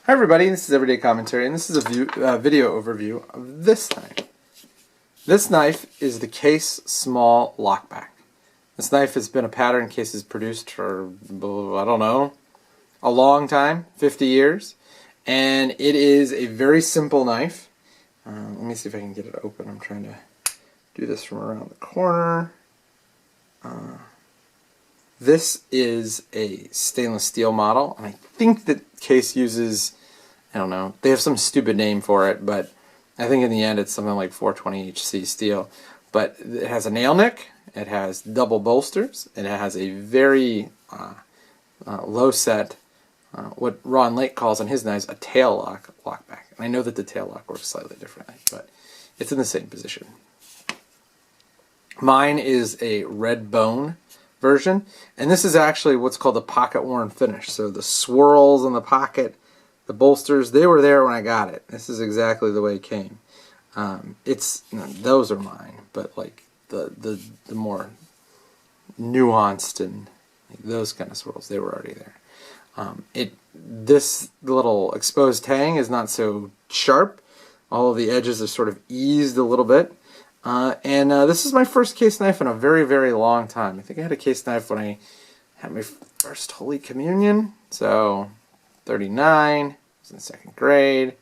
Hi everybody, this is Everyday Commentary, and this is a video overview of this knife. This knife is the Case Small Lockback. This knife has been a pattern Case has produced for, I don't know, a long time, 50 years. And it is a very simple knife. Let me see if I can get it open. I'm trying to do this from around the corner. This is a stainless steel model, and I think that Case uses, I don't know, they have some stupid name for it, but I think in the end it's something like 420 HC steel. But it has a nail nick, it has double bolsters, and it has a very low set, what Ron Lake calls on his knives a tail lockback. And I know that the tail lock works slightly differently, but it's in the same position. Mine is a red bone version, and this is actually what's called a pocket worn finish. So the swirls in the pocket, the bolsters, they were there when I got it. This is exactly the way it came. Those are mine, but like the more nuanced and like those kind of swirls, they were already there. This little exposed tang is not so sharp. All of the edges are sort of eased a little bit. This is my first Case knife in a very, very long time. I think I had a Case knife when I had my first Holy Communion. So, 39, I was in second grade.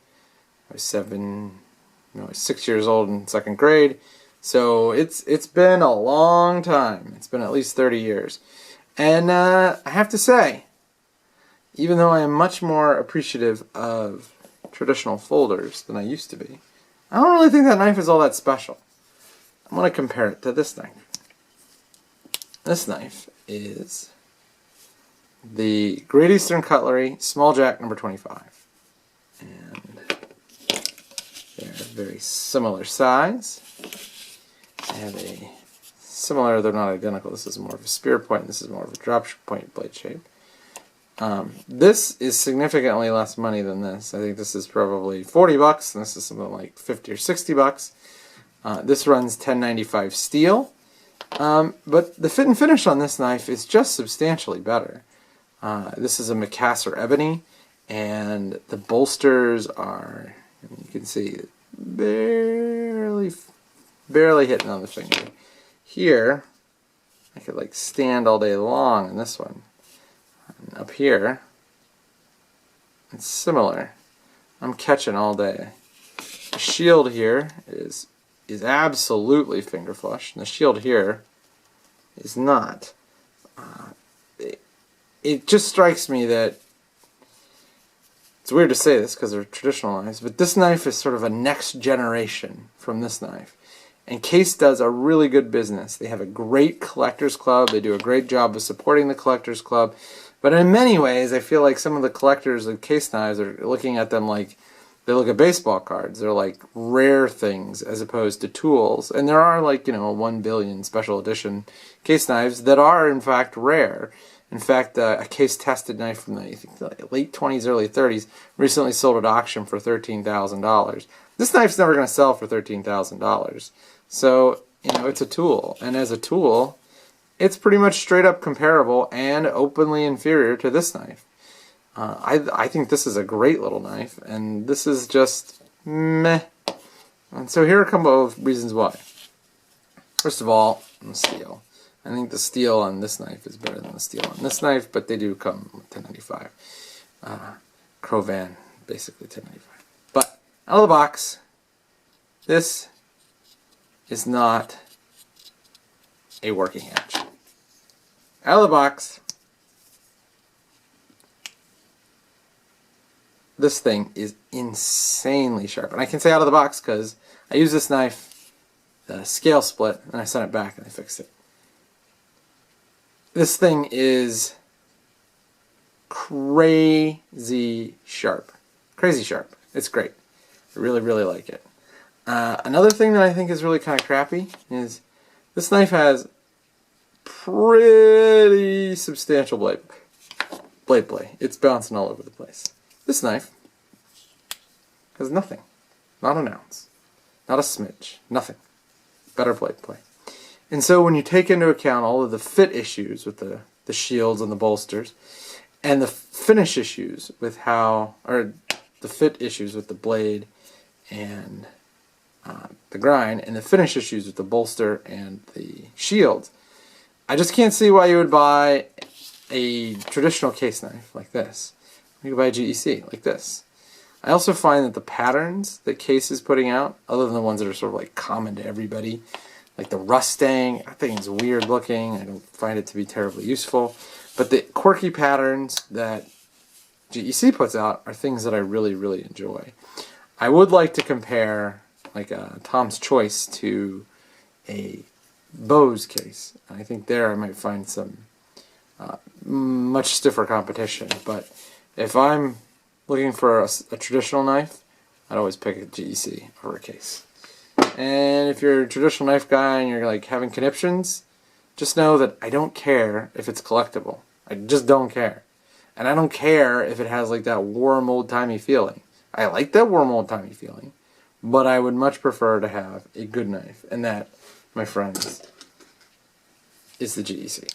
I was 6 years old in second grade. So, it's been a long time. It's been at least 30 years. And I have to say, even though I am much more appreciative of traditional folders than I used to be, I don't really think that knife is all that special. I'm going to compare it to this knife. This knife is the Great Eastern Cutlery Small Jack number 25. And they're very similar size. They have a similar, they're not identical. This is more of a spear point, and this is more of a drop point blade shape. This is significantly less money than this. I think this is probably 40 bucks, and this is something like 50 or 60 bucks. This runs 1095 steel, but the fit and finish on this knife is just substantially better. This is a Macassar ebony, and the bolsters are, you can see, barely hitting on the finger. Here, I could like stand all day long in this one. And up here, it's similar. I'm catching all day. The shield here is absolutely finger flush, and the shield here is not. It just strikes me that, it's weird to say this because they're traditional knives, but this knife is sort of a next generation from this knife. And Case does a really good business. They have a great collectors club. They do a great job of supporting the collectors club. But in many ways, I feel like some of the collectors of Case knives are looking at them like they look at baseball cards. They're like rare things as opposed to tools. And there are like, 1 billion special edition Case knives that are in fact rare. In fact, a Case tested knife from the late 20s, early 30s recently sold at auction for $13,000. This knife's never going to sell for $13,000. So, it's a tool. And as a tool, it's pretty much straight up comparable and openly inferior to this knife. I think this is a great little knife, and this is just meh. And so here are a couple of reasons why. First of all, the steel. I think the steel on this knife is better than the steel on this knife, but they do come with 1095. Crovan, basically 1095. But out of the box, this is not a working edge. Out of the box, this thing is insanely sharp. And I can say out of the box because I used this knife, the scale split, and I sent it back and I fixed it. This thing is crazy sharp. Crazy sharp. It's great. I really, really like it. Another thing that I think is really kind of crappy is this knife has pretty substantial blade play. It's bouncing all over the place. This knife has nothing. Not an ounce. Not a smidge. Nothing. Better blade play. And so when you take into account all of the fit issues with the shields and the bolsters, and the finish issues with how, or the fit issues with the blade and the grind, and the finish issues with the bolster and the shield, I just can't see why you would buy a traditional case knife like this. You could buy a GEC like this. I also find that the patterns that Case is putting out, other than the ones that are sort of like common to everybody, like the Rustang, I think it's weird looking. I don't find it to be terribly useful. But the quirky patterns that GEC puts out are things that I really, really enjoy. I would like to compare like a Tom's Choice to a Bose case. I think there I might find some much stiffer competition. But if I'm looking for a traditional knife, I'd always pick a GEC over a Case. And if you're a traditional knife guy and you're like having conniptions, just know that I don't care if it's collectible. I just don't care. And I don't care if it has like that warm old-timey feeling. I like that warm old-timey feeling, but I would much prefer to have a good knife. And that, my friends, is the GEC.